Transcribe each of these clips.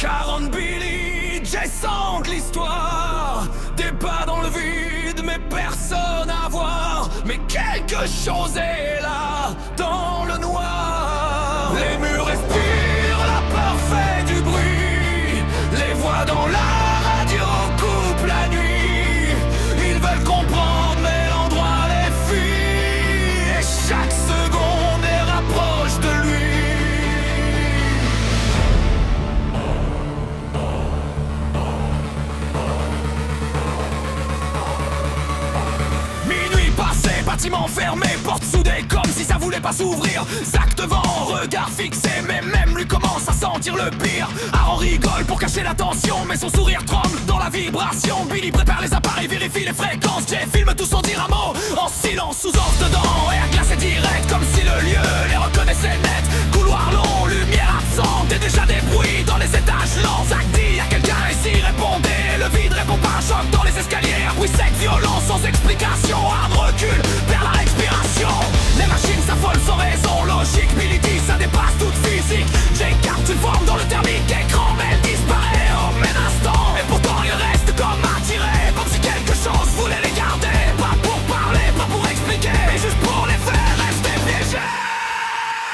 Zach Aaron, Billy, Jason de l'histoire. Des pas dans le vide, mais personne à voir. Mais quelque chose est là, dans le noir. Les murs respirent, la peur fait du bruit. Les voix dans la radio coupent la nuit. Ils veulent comprendre, mais l'endroit les fuit. Et chaque seconde les rapproche de lui. Minuit passé, bâtiment fermé, porte soudée comme si ça voulait pas s'ouvrir. Zach devant, regard fixé, mais même lui commence à sentir le pire. Aaron rigole pour cacher la tension, mais son sourire tremble dans la vibration. Billy prépare les appareils, vérifie les fréquences. Jay filme tout sans dire un mot, en silence, sous ordre dedans. Air glacé direct, comme si le lieu les reconnaissait net. Couloir long, lumière absente, et déjà des bruits dans les étages lents. Zach dit à quelqu'un ici, répondez. Le vide répond pas, un choc dans les escaliers. Un bruit sec, violent, sans explication. Hard recul, vers la respiration. Les machines s'affolent sans raison logique. Billy dit ça dépasse toute physique. J'écarte une forme dans le thermique écran, mais elle disparaît au même instant. Et pourtant il reste comme attiré, comme si quelque chose voulait les garder. Pas pour parler, pas pour expliquer, mais juste pour les faire rester piégés.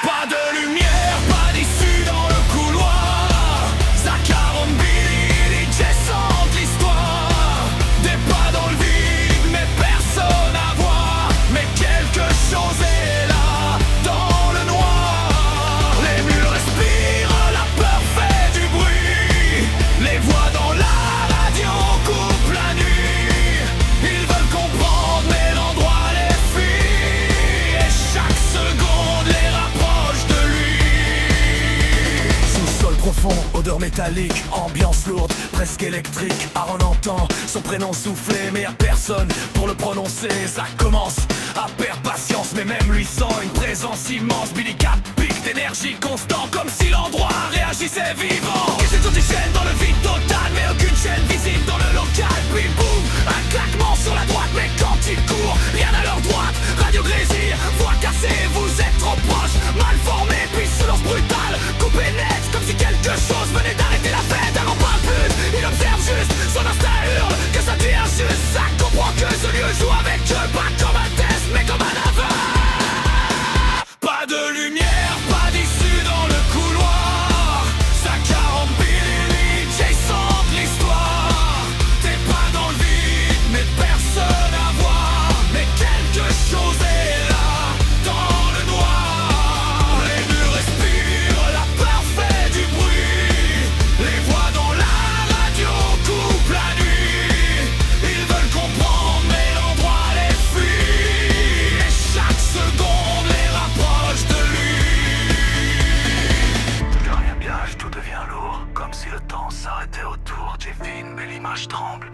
Pas de lumière, pas d'issue dans le couloir. Zach Aaron, Billy, Jason de l'histoire. Des pas dans le vide, mais personne à voir. Mais quelque chose est là, dans le noir. Les murs respirent, la peur fait du bruit. Les voix dans la radio coupent la nuit. Ils veulent comprendre, mais l'endroit les fuit. Et chaque seconde les rapproche de lui. Sous-sol profond, odeur métallique, ambiance lourde, presque électrique. Aaron entend son prénom souffler, mais y'a personne pour le prononcer. Ça commence à perdre patience, mais même lui sent une présence immense. Billy 4 pics d'énergie constant, comme si l'endroit réagissait vivant. Quelques oxygènes dans le vide total, mais aucune chaîne visible dans le local. Puis boum, un claquement sur la droite, mais quand ils courent, rien à leur droite. Radio grésille, voix cassée, vous êtes trop proche. Mal formé, puis silence brutal, coupé net, comme si quelque chose venait d'arrêter la fête. Aaron parle plus, il observe juste, son instinct hurle que ça devient juste. Ça comprend que ce lieu joue avec eux, pas comme un test, mais comme un aveu. Pas de lumière, pas d'issue dans le couloir. Zach Aaron, Billy, Jason de l'histoire. T'es pas dans le vide, mais personne à voir. Mais quelque chose est là, dans le noir. Les murs respirent, la peur fait du bruit. Les voix dans la radio coupent la nuit. Ils veulent comprendre, mais l'endroit les fuit. Et chaque seconde les rapproche de lui. Plus rien viage, tout devient lourd, comme si le temps s'arrêtait autour. J'ai filme mais l'image tremble,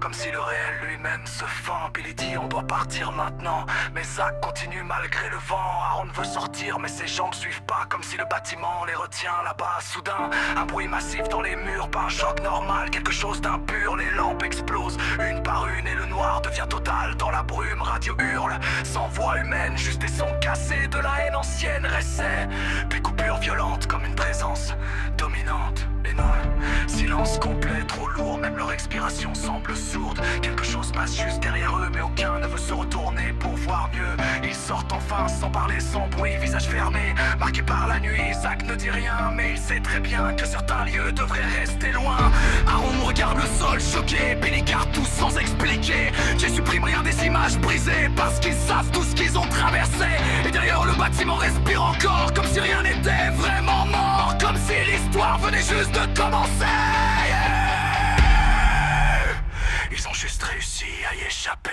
comme si le réel lui-même se fend. Billy dit on doit partir maintenant, mais Zach continue malgré le vent. Aaron veut sortir, mais ses jambes suivent pas, comme si le bâtiment les retient là-bas. Soudain, un bruit massif dans les murs, pas un choc normal, quelque chose d'impur. Les lampes explosent une par une et le noir devient total. Dans la brume, radio hurle, sans voix humaine, juste des sons cassés, de la haine ancienne, récès. Puis coupure violente comme une présence dominante. Et non, silence complet, trop lourd, même leur expiration semble sourde. Quelque chose passe juste derrière eux, mais aucun ne veut se retourner pour voir mieux. Ils sortent enfin sans parler, sans bruit, visage fermé, marqué par la nuit. Zach ne dit rien, mais il sait très bien que certains lieux devraient rester loin. Aaron regarde le sol choqué, Billy garde tout sans expliquer. J'ai supprime rien des images brisées, parce qu'ils savent tout ce qu'ils ont traversé. Et derrière le bâtiment respire encore, comme si rien n'était vraiment mort, comme si l'histoire venait juste de commencer. Ils ont juste réussi à y échapper.